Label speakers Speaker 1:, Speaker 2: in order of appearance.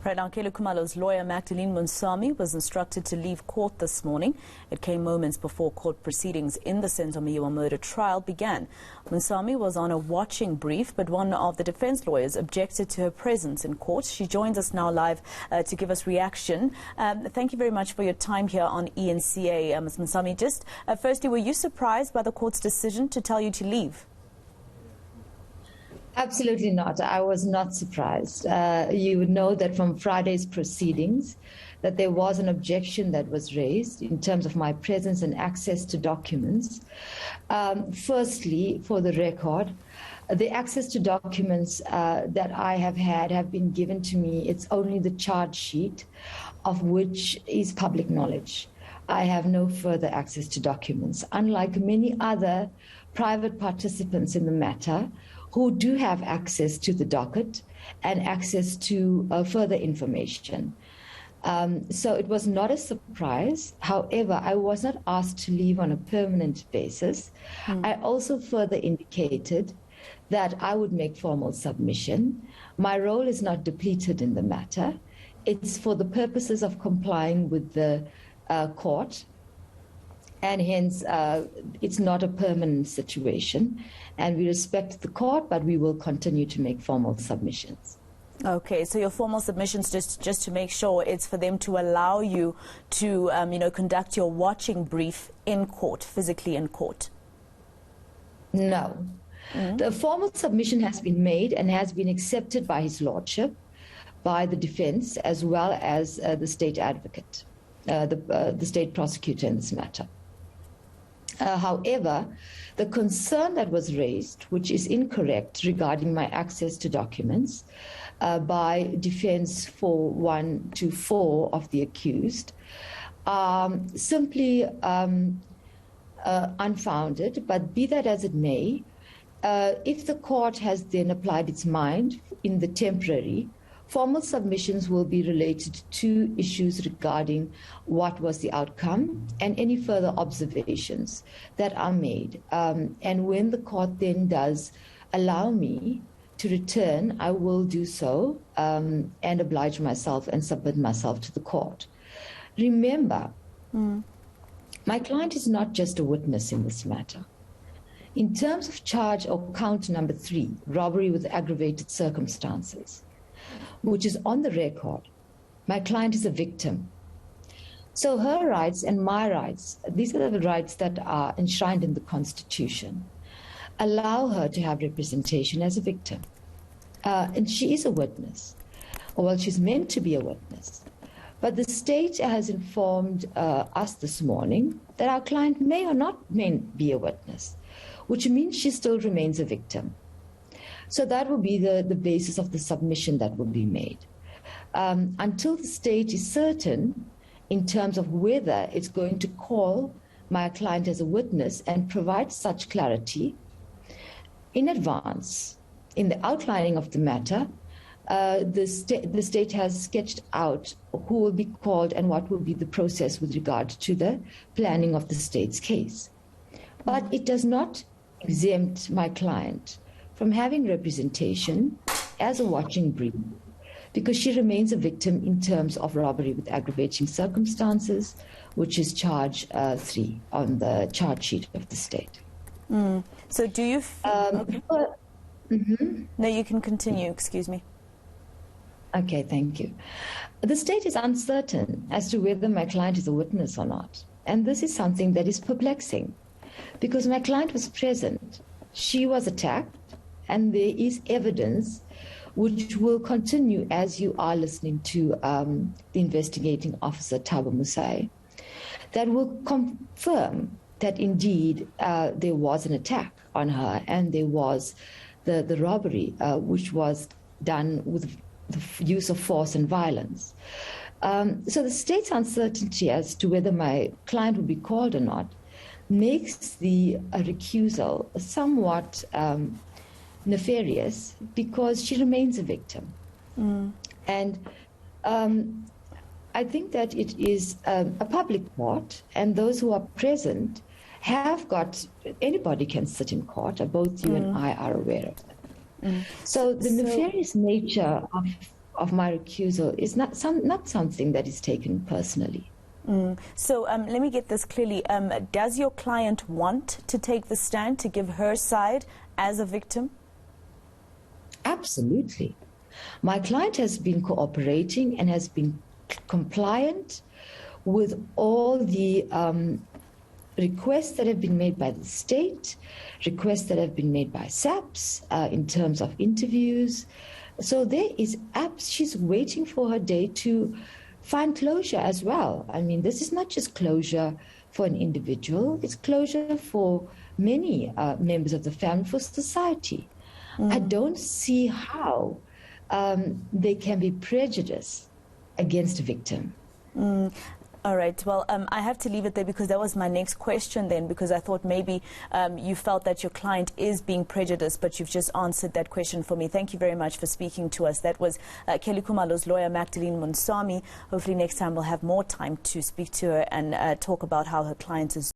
Speaker 1: Right now, Kelly Khumalo's lawyer, Magdalene Moonsamy, was instructed to leave court this morning. It came moments before court proceedings in the Senzo Meyiwa murder trial began. Moonsamy was on a watching brief, but one of the defense lawyers objected to her presence in court. She joins us now live to give us reaction. Thank you very much for your time here on eNCA, Ms. Moonsamy. Just firstly, were you surprised by the court's decision to tell you to leave?
Speaker 2: Absolutely not. I was not surprised. You would know that from Friday's proceedings that there was an objection that was raised in terms of my presence and access to documents. Firstly, for the record, the access to documents that I have had have been given to me. It's only the charge sheet, of which is public knowledge. I have no further access to documents, unlike many other private participants in the matter who do have access to the docket and access to further information. So it was not a surprise. However, I was not asked to leave on a permanent basis. I also further indicated that I would make formal submission. My role is not depleted in the matter. It's for the purposes of complying with the court, and hence it's not a permanent situation. And we respect the court, but we will continue to make formal submissions.
Speaker 1: Okay, so your formal submissions, just to make sure, it's for them to allow you to, conduct your watching brief in court, physically in court?
Speaker 2: No. The formal submission has been made and has been accepted by His Lordship, by the defense, as well as the state advocate, the state prosecutor in this matter. However, the concern that was raised, which is incorrect regarding my access to documents by defense for 1 to 4 of the accused, simply unfounded. But be that as it may, if the court has then applied its mind in the temporary, formal submissions will be related to issues regarding what was the outcome and any further observations that are made. And when the court then does allow me to return, I will do so and oblige myself and submit myself to the court. Remember, my client is not just a witness in this matter. In terms of charge or count number 3, robbery with aggravated circumstances, which is on the record, my client is a victim. So her rights and my rights, these are the rights that are enshrined in the Constitution, allow her to have representation as a victim. And she is a witness, or well, she's meant to be a witness. But the state has informed us this morning that our client may or not may be a witness, which means she still remains a victim. So that will be the basis of the submission that will be made. Until the state is certain in terms of whether it's going to call my client as a witness and provide such clarity in advance, in the outlining of the matter, the state has sketched out who will be called and what will be the process with regard to the planning of the state's case. But it does not exempt my client from having representation as a watching brief, because she remains a victim in terms of robbery with aggravating circumstances, which is charge 3 on the charge sheet of the state.
Speaker 1: So do you... Okay. No, you can continue, excuse me.
Speaker 2: Okay, thank you. The state is uncertain as to whether my client is a witness or not. And this is something that is perplexing, because my client was present. She was attacked, and there is evidence which will continue as you are listening to the investigating officer, Thabo Musai, that will confirm that indeed there was an attack on her and there was the robbery, which was done with the use of force and violence. So the state's uncertainty as to whether my client will be called or not makes the recusal somewhat nefarious, because she remains a victim. And I think that it is a public court, and those who are present have got, anybody can sit in court, both you and I are aware of that. So the nefarious nature of my recusal is not something that is taken personally.
Speaker 1: So let me get this clearly. Does your client want to take the stand to give her side as a victim?
Speaker 2: Absolutely. My client has been cooperating and has been compliant with all the requests that have been made by the state, requests that have been made by SAPS in terms of interviews. So she's waiting for her day to find closure as well. I mean, this is not just closure for an individual, it's closure for many members of the family, for society. I don't see how there can be prejudice against a victim.
Speaker 1: All right. Well, I have to leave it there because that was my next question then, because I thought maybe you felt that your client is being prejudiced, but you've just answered that question for me. Thank you very much for speaking to us. That was Kelly Khumalo's lawyer, Magdalene Moonsamy. Hopefully next time we'll have more time to speak to her and talk about how her client is